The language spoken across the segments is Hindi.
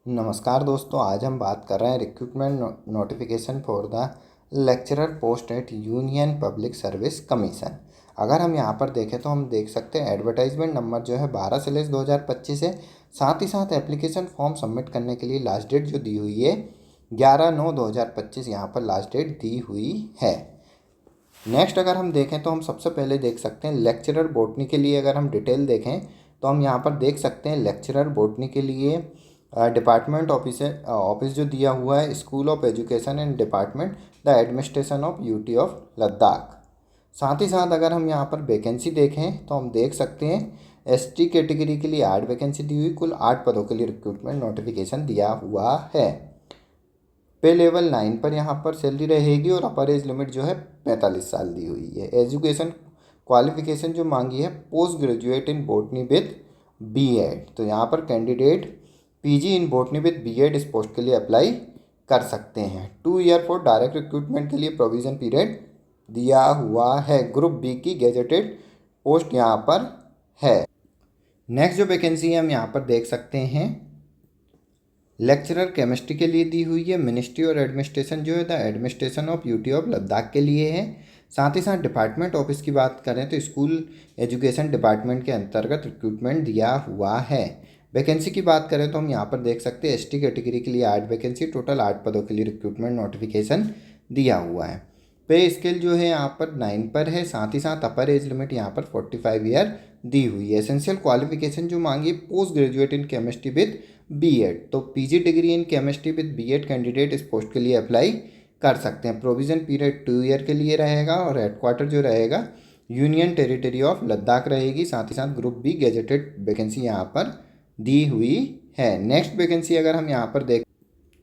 नमस्कार दोस्तों, आज हम बात कर रहे हैं recruitment notification for the lecturer post at union public service commission. अगर हम यहाँ पर देखें तो हम देख सकते हैं एडवर्टाइजमेंट नंबर जो है 12/2025 है। साथ ही साथ एप्लीकेशन फॉर्म सबमिट करने के लिए लास्ट डेट जो दी हुई है 11/9/2025 यहाँ पर लास्ट डेट दी हुई है। नेक्स्ट अगर हम देखें तो हम सबसे पहले देख सकते हैं लेक्चरर बॉटनी के लिए। अगर हम डिटेल देखें तो हम यहाँ पर देख सकते हैं लेक्चरर बॉटनी के लिए डिपार्टमेंट ऑफिस जो दिया हुआ है school of education and department the administration of UT of Ladakh. साथ ही साथ अगर हम यहाँ पर वैकेंसी देखें तो हम देख सकते हैं एसटी कैटेगरी के लिए 8 वैकेंसी दी हुई, कुल 8 पदों के लिए रिक्रूटमेंट नोटिफिकेशन दिया हुआ है। पे लेवल 9 पर यहाँ पर सैलरी रहेगी और अपर एज लिमिट जो है 45 साल दी हुई है। एजुकेशन क्वालिफिकेशन जो मांगी है post graduate in botany with BEd, तो यहाँ पर candidate PG in botany with BEd इस पोस्ट के लिए अप्लाई कर सकते हैं। 2 ईयर फॉर डायरेक्ट रिक्रूटमेंट के लिए प्रोविजन पीरियड दिया हुआ है। ग्रुप बी की गेजेटेड पोस्ट यहाँ पर है। नेक्स्ट जो वैकेंसी है हम यहाँ पर देख सकते हैं लेक्चरर केमिस्ट्री के लिए दी हुई है। मिनिस्ट्री और एडमिनिस्ट्रेशन जो है the administration of UT of Ladakh के लिए है। साथ ही साथ डिपार्टमेंट ऑफिस की बात करें तो स्कूल एजुकेशन डिपार्टमेंट के अंतर्गत रिक्रूटमेंट दिया हुआ है। वैकेंसी की बात करें तो हम यहाँ पर देख सकते हैं एसटी कैटेगरी के लिए 8 वैकेंसी, टोटल 8 पदों के लिए रिक्रूटमेंट नोटिफिकेशन दिया हुआ है। पे स्केल जो है यहाँ पर 9 पर है। साथ ही साथ अपर एज लिमिट यहाँ पर 45 ईयर दी हुई है। एसेंशियल क्वालिफिकेशन जो मांगी post graduate in chemistry with BEd, तो PG degree in chemistry with BEd candidate इस पोस्ट के लिए अप्लाई कर सकते हैं। प्रोविजन पीरियड 2 ईयर के लिए रहेगा और हेडक्वार्टर जो रहेगा यूनियन टेरिटरी ऑफ लद्दाख रहेगी। साथ ही साथ ग्रुप बी गेजेटेड वैकेंसी यहाँ पर दी हुई है। नेक्स्ट वैकेंसी अगर हम यहाँ पर देख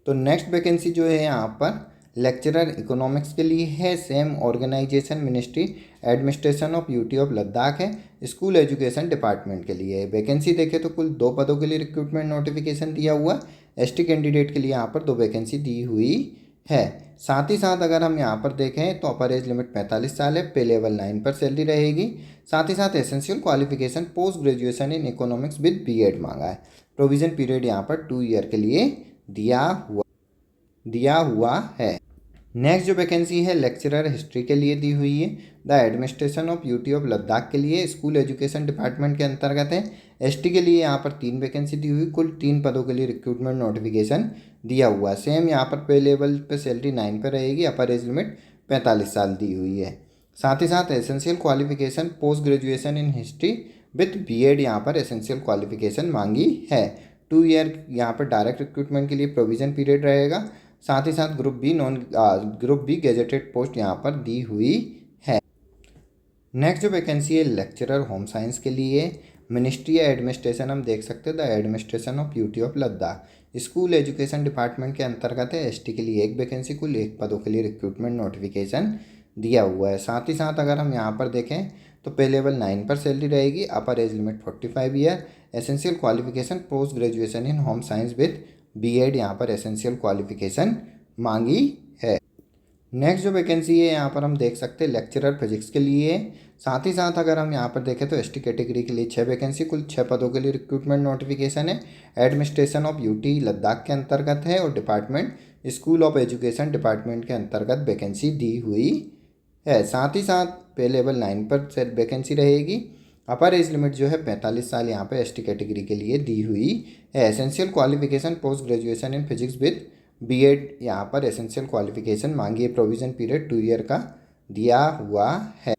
तो नेक्स्ट वैकेंसी जो है यहाँ पर लेक्चरर इकोनॉमिक्स के लिए है। Same organisation ministry administration of UT of Ladakh है। स्कूल एजुकेशन डिपार्टमेंट के लिए वैकेंसी देखें तो कुल 2 पदों के लिए रिक्रूटमेंट नोटिफिकेशन दिया हुआ। एसटी कैंडिडेट के लिए यहाँ पर 2 वैकेंसी दी हुई है। साथ ही साथ अगर हम यहाँ पर देखें तो अपर एज लिमिट 45 साल है। पे लेवल 9 पर सैलरी रहेगी। साथ ही साथ essential qualification post graduation in economics with BEd मांगा है। प्रोविजन पीरियड यहाँ पर 2 ईयर के लिए दिया हुआ है। नेक्स्ट जो वैकेंसी है लेक्चरर हिस्ट्री के लिए दी हुई है। The administration of UT of Ladakh के लिए स्कूल एजुकेशन डिपार्टमेंट के अंतर्गत है। एसटी के लिए यहाँ पर 3 वैकेंसी दी हुई, कुल 3 पदों के लिए रिक्रूटमेंट नोटिफिकेशन दिया हुआ है। सेम यहाँ पर पे लेवल पे सैलरी 9 पर रहेगी। अपर एज लिमिट 45 साल दी हुई है। साथ ही साथ essential qualification post graduation in history with BEd यहाँ पर एसेंशियल क्वालिफिकेशन मांगी है। 2 ईयर यहाँ पर डायरेक्ट रिक्रूटमेंट के लिए प्रोविजन पीरियड रहेगा। साथ ही साथ ग्रुप बी गेजेटेड पोस्ट यहाँ पर दी हुई है। नेक्स्ट जो वैकेंसी है लेक्चरर होम साइंस के लिए मिनिस्ट्री एडमिनिस्ट्रेशन हम देख सकते हैं the administration of UT of Ladakh school education department के अंतर्गत है। एसटी के लिए 1 वैकेंसी, कुल 1 पदों के लिए रिक्रूटमेंट नोटिफिकेशन दिया हुआ है। साथ ही साथ अगर हम यहाँ पर देखें तो पे लेवल 9 पर सैलरी रहेगी। Upper age limit 45 year. Essential qualification post graduation in home science with BEd यहाँ पर एसेंशियल क्वालिफिकेशन मांगी है। नेक्स्ट जो वैकेंसी है यहाँ पर हम देख सकते हैं लेक्चरर फिजिक्स के लिए। साथ ही साथ अगर हम यहाँ पर देखें तो एसटी कैटेगरी के लिए 6 वैकेंसी, कुल 6 पदों के लिए रिक्रूटमेंट नोटिफिकेशन है। एडमिनिस्ट्रेशन ऑफ यूटी लद्दाख के अंतर्गत है और department school of education department के अंतर्गत वैकेंसी दी हुई है। साथ ही साथ पे लेवल 9 पर वैकेंसी रहेगी। अपर एज लिमिट जो है 45 साल यहाँ पे एसटी कैटेगरी के लिए दी हुई है। Essential qualification post graduation in physics with BEd यहाँ पर एसेंशियल क्वालिफिकेशन मांगी है। प्रोविजन पीरियड 2 ईयर का दिया हुआ है।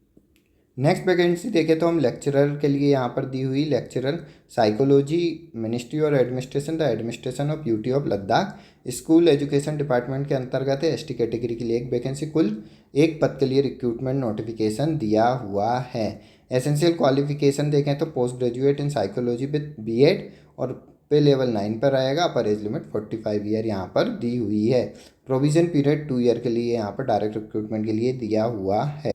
नेक्स्ट वैकेंसी देखें तो हम लेक्चरर के लिए यहाँ पर दी हुई लेक्चरर साइकोलॉजी मिनिस्ट्री और administration the administration of UT of Ladakh school education department के अंतर्गत है। एसटी कैटेगरी के लिए 1 वैकेंसी, कुल 1 पद के लिए रिक्रूटमेंट नोटिफिकेशन दिया हुआ है। एसेंशियल क्वालिफिकेशन देखें तो post graduate in psychology with BEd और पे लेवल 9 पर रहेगा। अपर एज लिमिट 45 ईयर यहाँ पर दी हुई है। प्रोविजन पीरियड 2 ईयर के लिए यहाँ पर डायरेक्ट रिक्रूटमेंट के लिए दिया हुआ है।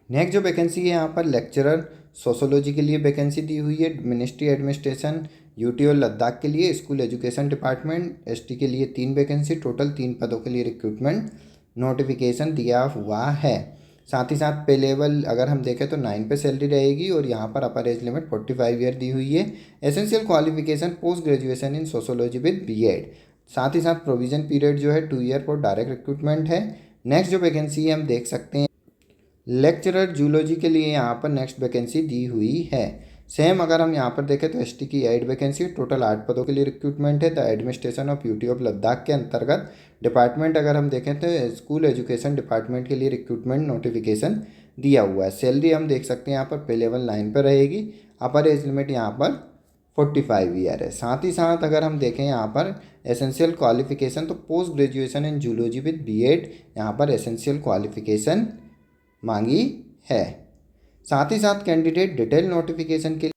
नेक्स्ट जो वैकेंसी है यहाँ पर लेक्चरर सोशोलॉजी के लिए वैकेंसी दी हुई है। मिनिस्ट्री एडमिनिस्ट्रेशन यूटी और लद्दाख के लिए स्कूल एजुकेशन डिपार्टमेंट एसटी के लिए 3 वैकेंसी, टोटल 3 पदों के लिए रिक्रूटमेंट नोटिफिकेशन दिया हुआ है। साथ ही साथ पे लेवल अगर हम देखें तो 9 पे सैलरी रहेगी और यहाँ पर अपर एज लिमिट 45 ईयर दी हुई है। Essential qualification post graduation in sociology with BEd. साथ ही साथ प्रोविजन पीरियड जो है 2 ईयर फॉर डायरेक्ट रिक्रूटमेंट है। नेक्स्ट जो वैकेंसी है हम देख सकते हैं लेक्चरर जूलॉजी के लिए यहाँ पर नेक्स्ट वैकेंसी दी हुई है। सेम अगर हम यहाँ पर देखें तो एसटी की 8 वैकेंसी, टोटल 8 पदों के लिए रिक्रूटमेंट है। The administration of UT of Ladakh के अंतर्गत डिपार्टमेंट अगर हम देखें तो स्कूल एजुकेशन डिपार्टमेंट के लिए रिक्रूटमेंट नोटिफिकेशन दिया हुआ है। सैलरी हम देख सकते हैं यहाँ पर पे लेवल 9 पर रहेगी। अपर एज लिमिट यहाँ पर 45 ईयर है। साथ ही साथ अगर हम देखें यहाँ पर एसेंशियल क्वालिफिकेशन तो post graduation in zoology with BEd यहाँ पर एसेंशियल क्वालिफिकेशन मांगी है। साथ ही साथ कैंडिडेट डिटेल नोटिफिकेशन के